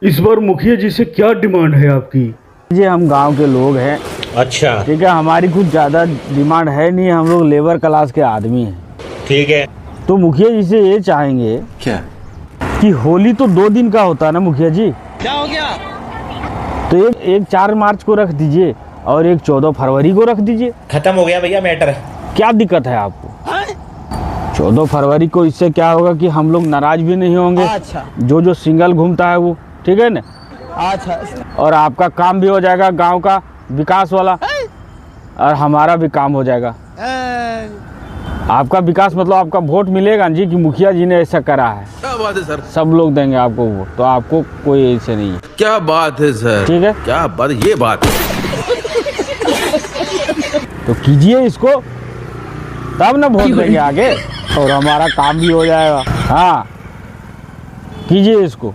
इस बार मुखिया जी से क्या डिमांड है आपकी? जी हम गांव के लोग हैं। अच्छा। ठीक है, हमारी कुछ ज़्यादा डिमांड है नहीं, हम लोग लेबर क्लास के आदमी हैं। ठीक है। तो मुखिया जी से ये चाहेंगे क्या कि होली तो 2 दिन का होता है ना मुखिया जी, क्या हो गया? तो एक 4 मार्च को रख दीजिए और एक 14 फरवरी को रख दीजिए। खत्म हो गया भैया मैटर। क्या दिक्कत है आपको? 14 फरवरी को इससे क्या होगा कि हम लोग नाराज भी नहीं होंगे। अच्छा जो सिंगल घूमता है वो, ठीक है ना। अच्छा और आपका काम भी हो जाएगा गांव का विकास वाला, और हमारा भी काम हो जाएगा। आपका विकास मतलब आपका वोट मिलेगा जी कि मुखिया जी ने ऐसा करा है। क्या बात है सर, सब लोग देंगे आपको वोट, तो आपको कोई ऐसे नहीं है। क्या बात है सर, ठीक है, क्या बात, ये बात है। तो कीजिए इसको, तब ना वोट देंगे आगे, और हमारा काम भी हो जाएगा। हाँ, कीजिए इसको।